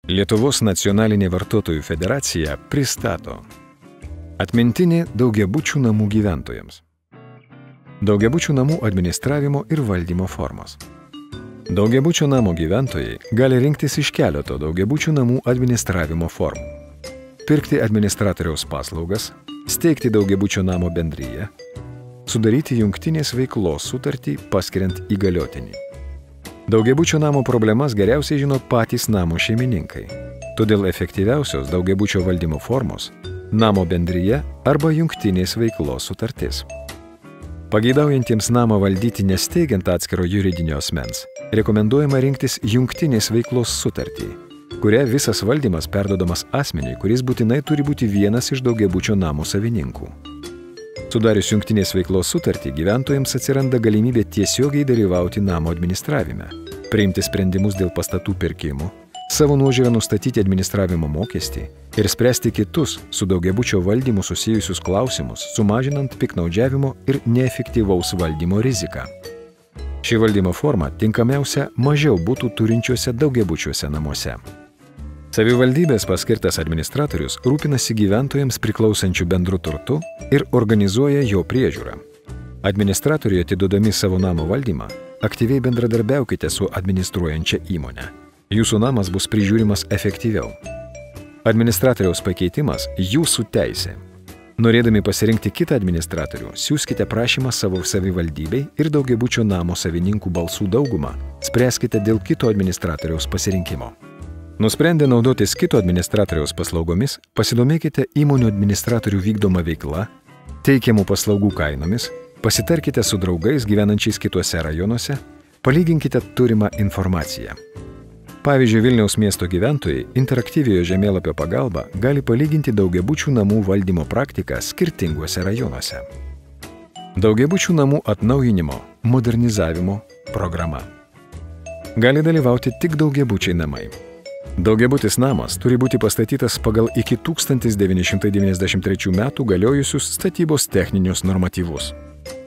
Lietuvos nacionalinė vartotojų federacija pristato atmintinį daugiabučių namų gyventojams. Daugiabučių namų administravimo ir valdymo formos. Daugiabučio namo gyventojai gali rinktis iš keleto daugiabučių namų administravimo formų. Pirkti administratoriaus paslaugas, steigti daugiabučio namo bendriją, sudaryti jungtinės veiklos sutartį paskiriant įgaliotinį. Daugiabučio namo problemas geriausiai žino patys namo šeimininkai. Todėl efektyviausios daugiabučio valdymo formos – namo bendrija arba jungtinės veiklos sutartis. Pageidaujantiems namą valdyti nesteigiant atskiro juridinio asmens, rekomenduojama rinktis jungtinės veiklos sutartį, kuria visas valdymas perduodamas asmeniui, kuris būtinai turi būti vienas iš daugiabučio namo savininkų. Sudarius jungtinės veiklos sutartį, gyventojams atsiranda galimybė tiesiogiai dalyvauti namo administravime, priimti sprendimus dėl pastatų pirkimų, savo nuožiūrą nustatyti administravimo mokestį ir spręsti kitus su daugiabučio valdymu susijusius klausimus, sumažinant piktnaudžiavimo ir neefektyvaus valdymo riziką. Ši valdymo forma tinkamiausia mažiau butų turinčiuose daugiabučiuose namuose. Savivaldybės paskirtas administratorius rūpinasi gyventojams priklausančių bendru turtu ir organizuoja jo priežiūrą. Administratoriui atiduodami savo namo valdymą, aktyviai bendradarbiaukite su administruojančia įmonė. Jūsų namas bus prižiūrimas efektyviau. Administratoriaus pakeitimas – jūsų teisė. Norėdami pasirinkti kitą administratorių, siųskite prašymą savo savivaldybei ir daugiabučio namo savininkų balsų daugumą spręskite dėl kito administratoriaus pasirinkimo. Nusprendę naudotis kito administratoriaus paslaugomis, pasidomėkite įmonių administratorių vykdoma veikla, teikiamų paslaugų kainomis, pasitarkite su draugais gyvenančiais kituose rajonuose, palyginkite turimą informaciją. Pavyzdžiui, Vilniaus miesto gyventojai interaktyviojo žemėlapio pagalba gali palyginti daugiabučių namų valdymo praktiką skirtinguose rajonuose. Daugiabučių namų atnaujinimo, modernizavimo programa. Gali dalyvauti tik daugiabučiai namai. Daugiabutis namas turi būti pastatytas pagal iki 1993 metų galiojusius statybos techninius normatyvus.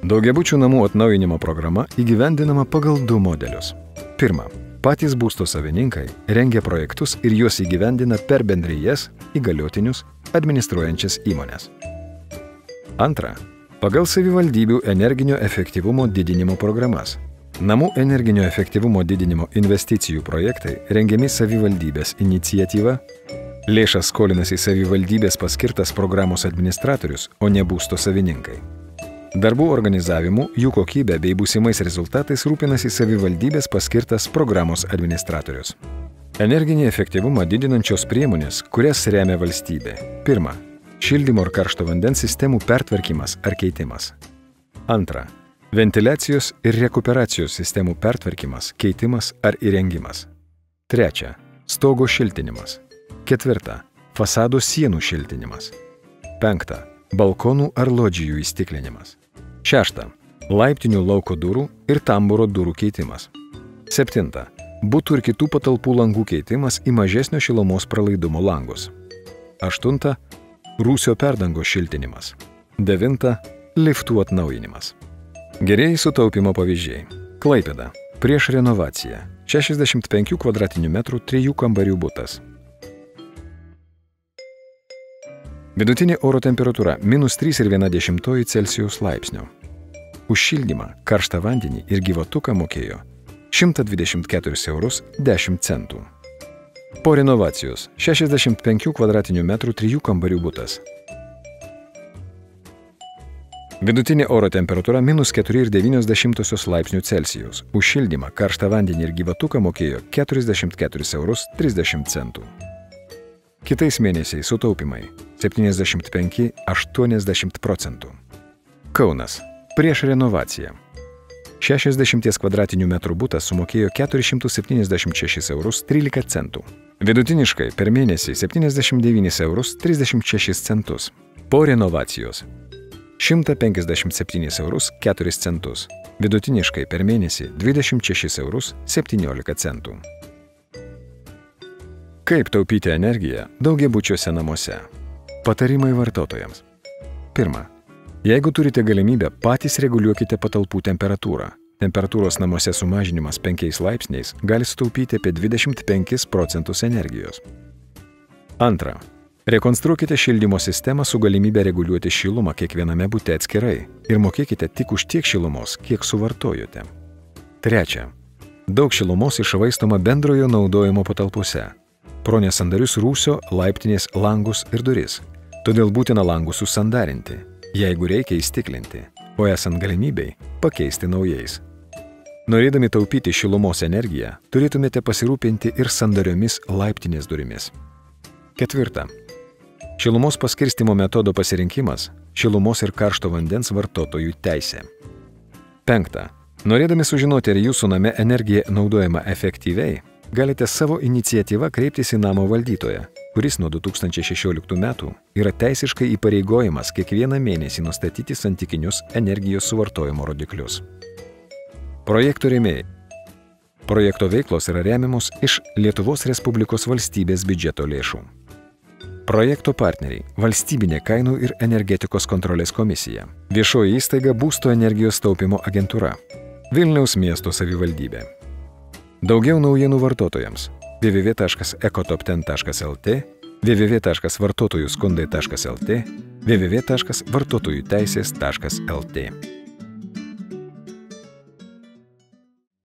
Daugiabučių namų atnaujinimo programa įgyvendinama pagal 2 modelius. Pirma, patys būsto savininkai rengia projektus ir juos įgyvendina per bendrijas, įgaliotinius, administruojančias įmones. Antra, pagal savivaldybių energinio efektyvumo didinimo programas. Namų energinio efektyvumo didinimo investicijų projektai rengiami savivaldybės iniciatyva, lėšas skolinasi savivaldybės paskirtas programos administratorius, o ne būsto savininkai. Darbų organizavimu, jų kokybė bei būsimais rezultatais rūpinasi savivaldybės paskirtas programos administratorius. Energinį efektyvumą didinančios priemonės, kurias remia valstybė. Pirma, šildymo ir karšto vandens sistemų pertvarkymas ar keitimas. Antra, ventiliacijos ir rekuperacijos sistemų pertvarkymas, keitimas ar įrengimas. Trečia, stogo šiltinimas. Ketvirta, fasado sienų šiltinimas. Penkta, balkonų ar lodžijų įstiklinimas. Šešta, laiptinių lauko durų ir tamburo durų keitimas. Septinta, butų ir kitų patalpų langų keitimas į mažesnio šilumos pralaidumo langus. Aštunta, rūsio perdangos šiltinimas. Devinta, liftų atnaujinimas. Gerieji sutaupimo pavyzdžiai. Klaipėda. Prieš renovaciją. 65 kvadratinių metrų 3 kambarių butas. Vidutinė oro temperatūra -3,1 Celsijaus laipsnio. Už šildymą, karštą vandenį ir gyvatuką mokėjo 124 eurus 10 centų. Po renovacijos 65 kvadratinių metrų 3 kambarių butas. Vidutinė oro temperatūra -4,9 laipsnių Celsijaus. Už šildymą, karštą vandenį ir gyvatuką mokėjo 44 eurus 30 centų. Kitais mėnesiais sutaupimai 75–80 procentų. Kaunas. Prieš renovaciją. 60 kvadratinių metrų butas sumokėjo 476 eurus 13 centų. Vidutiniškai per mėnesį 79 eurus 36 centus. Po renovacijos 157 eurus 4 centus. Vidutiniškai per mėnesį 26 eurus 17 centų. Kaip taupyti energiją daugiabučiuose namuose? Patarimai vartotojams. Pirma, jeigu turite galimybę, patys reguliuokite patalpų temperatūrą. Temperatūros namuose sumažinimas 5 laipsniais gali sutaupyti apie 25 procentus energijos. Antra. Rekonstruokite šildymo sistemą su galimybė reguliuoti šilumą kiekviename bute atskirai ir mokėkite tik už tiek šilumos, kiek suvartojote. Trečia. Daug šilumos iššvaistoma bendrojo naudojimo patalpose. Pro nesandarius rūsio, laiptinės, langus ir duris. Todėl būtina langus susandarinti, jeigu reikia įstiklinti, o esant galimybei pakeisti naujais. Norėdami taupyti šilumos energiją, turėtumėte pasirūpinti ir sandariomis laiptinės durimis. Ketvirta. Šilumos paskirstimo metodo pasirinkimas – šilumos ir karšto vandens vartotojų teisė. Penkta. Norėdami sužinoti, ar jūsų name energija naudojama efektyviai, galite savo iniciatyvą kreiptis į namo valdytoją, kuris nuo 2016 metų yra teisiškai įpareigojimas kiekvieną mėnesį nustatyti santykinius energijos suvartojimo rodiklius. Projekto rėmėjai. Projekto veiklos yra remiamos iš Lietuvos Respublikos valstybės biudžeto lėšų. Projekto partneriai – Valstybinė kainų ir energetikos kontrolės komisija, viešoji įstaiga Būsto energijos taupymo agentūra, Vilniaus miesto savivaldybė. Daugiau naujienų vartotojams – www.ekotop10.lt, www.vartotojųskundai.lt, www.vartotojųteisės.lt.